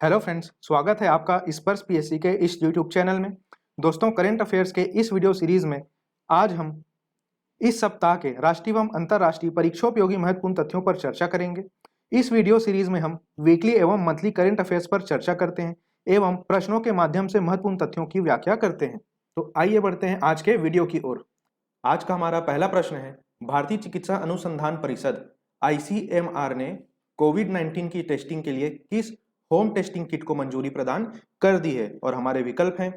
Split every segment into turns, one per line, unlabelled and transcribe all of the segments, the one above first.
Hello friends, स्वागत है आपका स्पर्श पीएससी के इस यूट्यूब चैनल में। दोस्तों, करंट अफेयर्स के इस वीडियो सीरीज में आज हम इस सप्ताह के राष्ट्रीय एवं अंतर्राष्ट्रीय परीक्षोपयोगी महत्वपूर्ण तथ्यों पर चर्चा करेंगे। इस वीडियो सीरीज में हम वीकली एवं मंथली करंट अफेयर्स पर चर्चा करते हैं एवं प्रश्नों के माध्यम से महत्वपूर्ण तथ्यों की व्याख्या करते हैं। तो आइए बढ़ते हैं आज के वीडियो की ओर। आज का हमारा पहला प्रश्न है, भारतीय चिकित्सा अनुसंधान परिषद ICMR ने कोविड-19 की टेस्टिंग के लिए किस होम टेस्टिंग किट को मंजूरी प्रदान कर दी है? और हमारे विकल्प हैं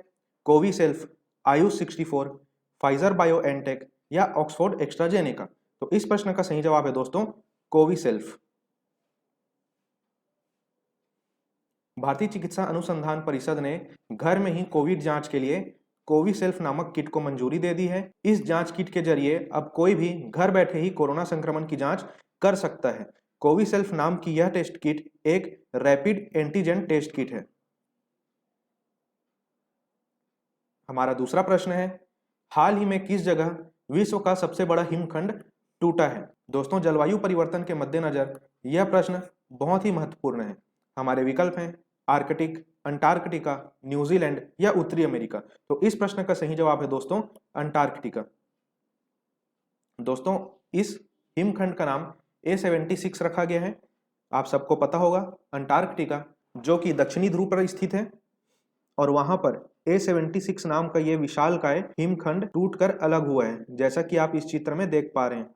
कोविसेल्फ, आयुष 64, फाइजर बायोएनटेक या ऑक्सफोर्ड एक्स्ट्राजेनेका। तो इस प्रश्न का सही जवाब है दोस्तों कोविसेल्फ। भारतीय चिकित्सा अनुसंधान परिषद ने घर में ही कोविड जांच के लिए कोविसेल्फ नामक किट को मंजूरी दे दी है। इस जांच किट के जरिए अब कोई भी घर बैठे ही कोरोना संक्रमण की जांच कर सकता है। कोविसेल्फ नाम की यह टेस्ट किट एक रैपिड एंटीजन टेस्ट किट है। हमारा दूसरा प्रश्न है, हाल ही में किस जगह विश्व का सबसे बड़ा हिमखंड टूटा है? दोस्तों, जलवायु परिवर्तन के मद्देनजर यह प्रश्न बहुत ही महत्वपूर्ण है। हमारे विकल्प हैं आर्कटिक, अंटार्कटिका, न्यूजीलैंड या उत्तरी अमेरिका। तो इस प्रश्न का सही जवाब है दोस्तों अंटार्कटिका। दोस्तों, इस हिमखंड का नाम A76 रखा गया है। आप सबको पता होगा अंटार्कटिका जो कि दक्षिणी ध्रुव पर स्थित है और वहां पर A76 नाम का यह विशालकाय हिमखंड टूटकर अलग हुआ है, जैसा कि आप इस चित्र में देख पा रहे हैं।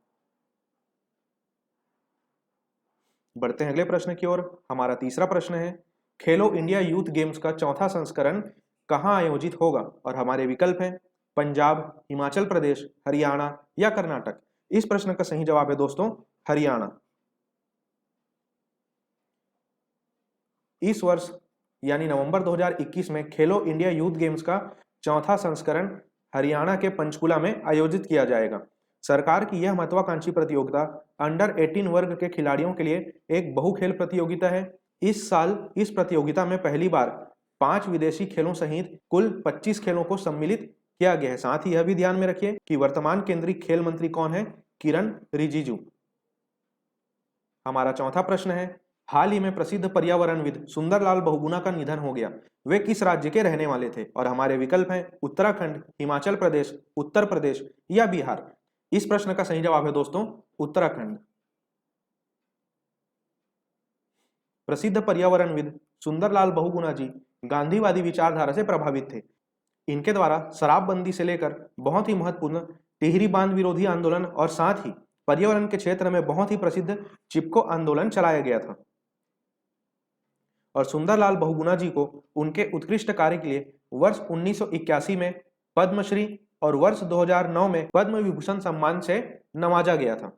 बढ़ते हैं अगले प्रश्न की ओर। हमारा तीसरा प्रश्न है, खेलो इंडिया यूथ गेम्स का चौथा संस्करण कहां आयोजित होगा? और हमारे विकल्प हैं पंजाब, हिमाचल प्रदेश, हरियाणा या कर्नाटक। इस प्रश्न का सही जवाब है दोस्तों हरियाणा। इस वर्ष यानी नवंबर 2021 में खेलो इंडिया यूथ गेम्स का चौथा संस्करण हरियाणा के पंचकुला में आयोजित किया जाएगा। सरकार की यह महत्वाकांक्षी प्रतियोगिता अंडर 18 वर्ग के खिलाड़ियों के लिए एक बहुखेल प्रतियोगिता है। इस साल इस प्रतियोगिता में पहली बार 5 विदेशी खेलों सहित कुल 25 खेलों को सम्मिलित किया गया है। साथ ही यह भी ध्यान में रखिए कि वर्तमान केंद्रीय खेल मंत्री कौन है? किरण रिजिजू। हमारा चौथा प्रश्न है, हाल ही में प्रसिद्ध पर्यावरणविद सुंदरलाल बहुगुणा का निधन हो गया। वे किस राज्य के रहने वाले थे? और हमारे विकल्प हैं उत्तराखंड, हिमाचल प्रदेश, उत्तर प्रदेश या बिहार। इस प्रश्न का सही जवाब है दोस्तों उत्तराखंड। प्रसिद्ध पर्यावरणविद सुंदरलाल बहुगुणा जी गांधीवादी विचारधारा से प्रभावित थे। इनके द्वारा शराबबंदी से लेकर बहुत ही महत्वपूर्ण टिहरी बांध विरोधी आंदोलन और साथ ही पर्यावरण के क्षेत्र में बहुत ही प्रसिद्ध चिपको आंदोलन चलाया गया था। और सुंदरलाल बहुगुणा जी को उनके उत्कृष्ट कार्य के लिए वर्ष 1981 में पद्मश्री और वर्ष 2009 में पद्म विभूषण सम्मान से नवाजा गया था।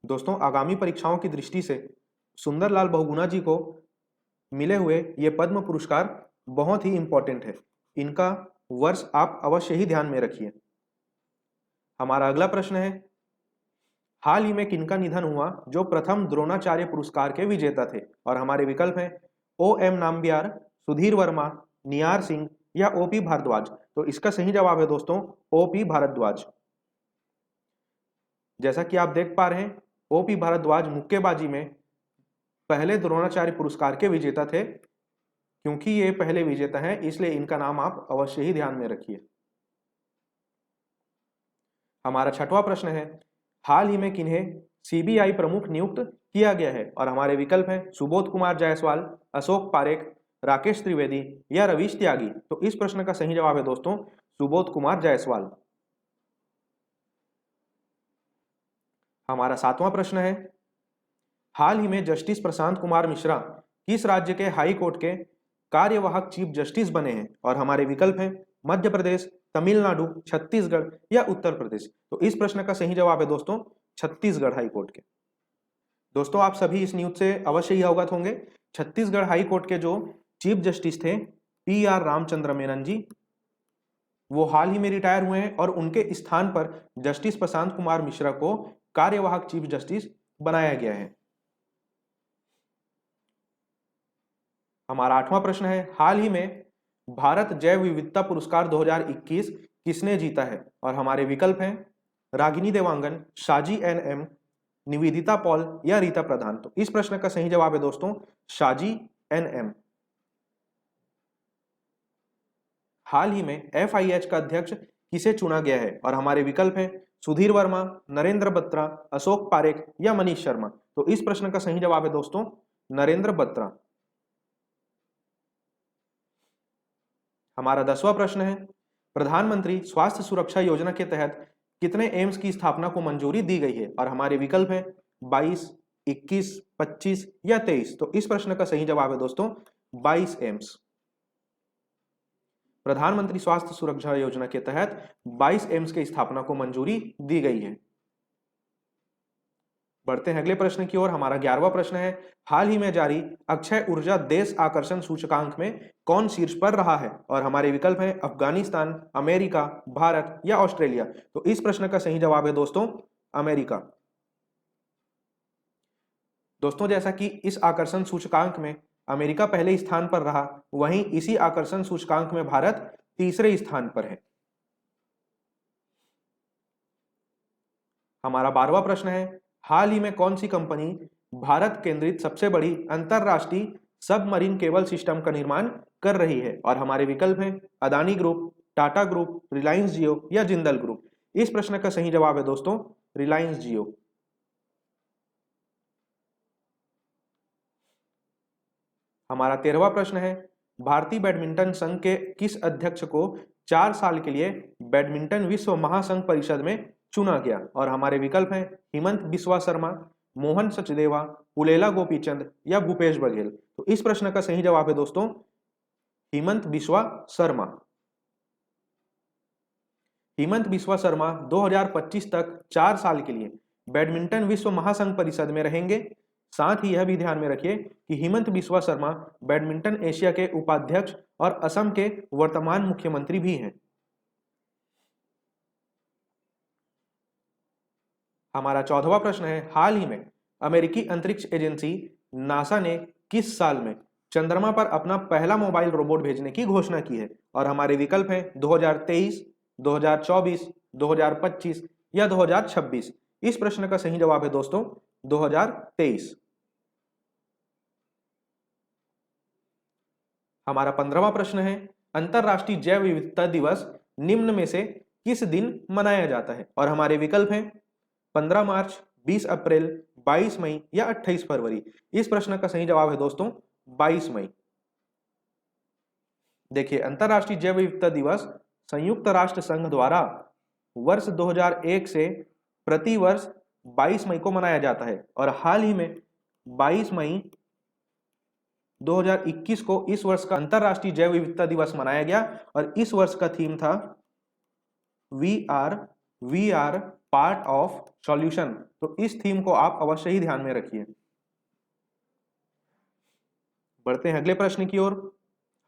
दोस्तों, आगामी परीक्षाओं की दृष्टि से सुंदरलाल बहुगुणा जी को मिले हुए ये पद्म पुरस्कार बहुत ही इंपॉर्टेंट है। इनका वर्ष आप अवश्य ही ध्यान में रखिए। हमारा अगला प्रश्न है, हाल ही में किनका निधन हुआ जो प्रथम द्रोणाचार्य पुरस्कार के विजेता थे? और हमारे विकल्प हैं OM नाम्बियार, सुधीर वर्मा, नियार सिंह या OP भारद्वाज। तो इसका सही जवाब है दोस्तों OP भारद्वाज। जैसा कि आप देख पा रहे हैं OP भारद्वाज मुक्केबाजी में पहले द्रोणाचार्य पुरस्कार के विजेता थे। क्योंकि ये पहले विजेता हैं इसलिए इनका नाम आप अवश्य ही ध्यान में रखिए। हमारा छठवां प्रश्न है, हाल ही में किन्हें CBI प्रमुख नियुक्त किया गया है? और हमारे विकल्प हैं सुबोध कुमार जायसवाल, अशोक पारेख, राकेश त्रिवेदी या रवीश त्यागी। तो इस प्रश्न का सही जवाब है दोस्तों सुबोध कुमार जायसवाल। हमारा सातवां प्रश्न है, हाल ही में जस्टिस प्रशांत कुमार मिश्रा किस राज्य के हाई कोर्ट के कार्यवाहक चीफ जस्टिस बने हैं? और हमारे विकल्प हैं मध्य प्रदेश, तमिलनाडु, छत्तीसगढ़ या उत्तर प्रदेश। तो इस प्रश्न का सही जवाब है दोस्तों छत्तीसगढ़ हाई कोर्ट के। दोस्तों, आप सभी इस न्यूज से अवश्य ही अवगत होंगे। छत्तीसगढ़ हाई कोर्ट के जो चीफ जस्टिस थे PR रामचंद्र मेनन जी, वो हाल ही में रिटायर हुए हैं और उनके स्थान पर जस्टिस प्रशांत कुमार मिश्रा को कार्यवाहक चीफ जस्टिस बनाया गया है। हमारा आठवां प्रश्न है, हाल ही में भारत जैव विविधता पुरस्कार 2021 किसने जीता है? और हमारे विकल्प हैं रागिनी देवांगन, शाजी NM, निवेदिता पॉल या रीता प्रधान। तो इस प्रश्न का सही जवाब है दोस्तों शाजी NM। हाल ही में FIH का अध्यक्ष किसे चुना गया है? और हमारे विकल्प हैं सुधीर वर्मा, नरेंद्र बत्रा, अशोक पारेख या मनीष शर्मा। तो इस प्रश्न का सही जवाब है दोस्तों नरेंद्र बत्रा। हमारा 10वां प्रश्न है प्रधानमंत्री स्वास्थ्य सुरक्षा योजना के तहत कितने एम्स की स्थापना को मंजूरी दी गई है? और हमारे विकल्प हैं 22, 21, 25 या 23। तो इस प्रश्न का सही जवाब है दोस्तों 22 एम्स। प्रधानमंत्री स्वास्थ्य सुरक्षा योजना के तहत 22 एम्स की स्थापना को मंजूरी दी गई है। बढ़ते हैं अगले प्रश्न की ओर। हमारा 11वां प्रश्न है हाल ही में जारी अक्षय ऊर्जा देश आकर्षण सूचकांक में कौन शीर्ष पर रहा है? और हमारे विकल्प हैं अफगानिस्तान, अमेरिका, भारत या ऑस्ट्रेलिया। तो इस प्रश्न का सही जवाब है दोस्तों अमेरिका। दोस्तों जैसा कि इस आकर्षण सूचकांक में अमेरिका पहले स्थान पर रहा, वहीं इसी आकर्षण सूचकांक में भारत तीसरे स्थान पर है। हमारा 12वां प्रश्न है हाल ही में कौन सी कंपनी भारत केंद्रित सबसे बड़ी अंतरराष्ट्रीय सबमरीन केबल सिस्टम का निर्माण कर रही है? और हमारे विकल्प हैं अदानी ग्रुप, टाटा ग्रुप, रिलायंस जियो या जिंदल ग्रुप। इस प्रश्न का सही जवाब है दोस्तों रिलायंस जियो। हमारा 13वां प्रश्न है भारतीय बैडमिंटन संघ के किस अध्यक्ष को 4 साल के लिए बैडमिंटन विश्व महासंघ परिषद में चुना गया? और हमारे विकल्प हैं हिमंत बिस्वा शर्मा, मोहन सचदेवा, पुलेला गोपीचंद या भूपेश बघेल। तो इस प्रश्न का सही जवाब है दोस्तों हिमंत बिस्वा शर्मा। हिमंत बिस्वा शर्मा 2025 तक 4 साल के लिए बैडमिंटन विश्व महासंघ परिषद में रहेंगे। साथ ही यह भी ध्यान में रखिए कि हिमंत बिस्वा शर्मा बैडमिंटन एशिया के उपाध्यक्ष और असम के वर्तमान मुख्यमंत्री भी हैं। हमारा 14वां प्रश्न है हाल ही में अमेरिकी अंतरिक्ष एजेंसी नासा ने किस साल में चंद्रमा पर अपना पहला मोबाइल रोबोट भेजने की घोषणा की है? और हमारे विकल्प हैं 2023, 2024, 2025 या 2026। इस प्रश्न का सही जवाब है दोस्तों 2023। हमारा 15वां प्रश्न है अंतरराष्ट्रीय जैव विविधता दिवस निम्न में से किस दिन मनाया जाता है? और हमारे विकल्प हैं 15 मार्च, 20 अप्रैल, 22 मई या 28 फरवरी। इस प्रश्न का सही जवाब है दोस्तों 22 मई। देखिए अंतरराष्ट्रीय जैव विविधता दिवस संयुक्त राष्ट्र संघ द्वारा वर्ष 2001 से प्रति वर्ष 22 मई को मनाया जाता है और हाल ही में 22 मई 2021 को इस वर्ष का अंतरराष्ट्रीय जैव विविधता दिवस मनाया गया और इस वर्ष का थीम था we are part of solution. तो इस थीम को आप अवश्य ही ध्यान में रखिए। बढ़ते हैं अगले प्रश्न की ओर।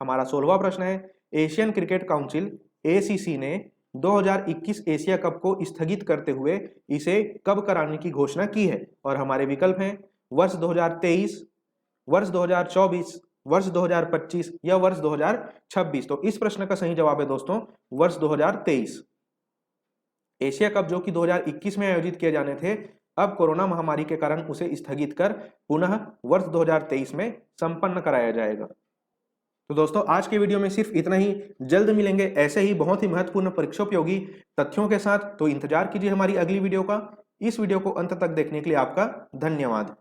हमारा 16वां प्रश्न है एशियन क्रिकेट काउंसिल ACC ने 2021 एशिया कप को स्थगित करते हुए इसे कब कराने की घोषणा की है? और हमारे विकल्प हैं वर्ष 2023, वर्ष 2024, वर्ष 2025 या वर्ष 2026। तो इस प्रश्न का सही जवाब है दोस्तों वर्ष 2023। एशिया कप जो कि 2021 में आयोजित किए जाने थे, अब कोरोना महामारी के कारण उसे स्थगित कर पुनः वर्ष 2023 में संपन्न कराया जाएगा। तो दोस्तों आज के वीडियो में सिर्फ इतना ही। जल्द मिलेंगे ऐसे ही बहुत ही महत्वपूर्ण परीक्षोपयोगी तथ्यों के साथ। तो इंतजार कीजिए हमारी अगली वीडियो का। इस वीडियो को अंत तक देखने के लिए आपका धन्यवाद।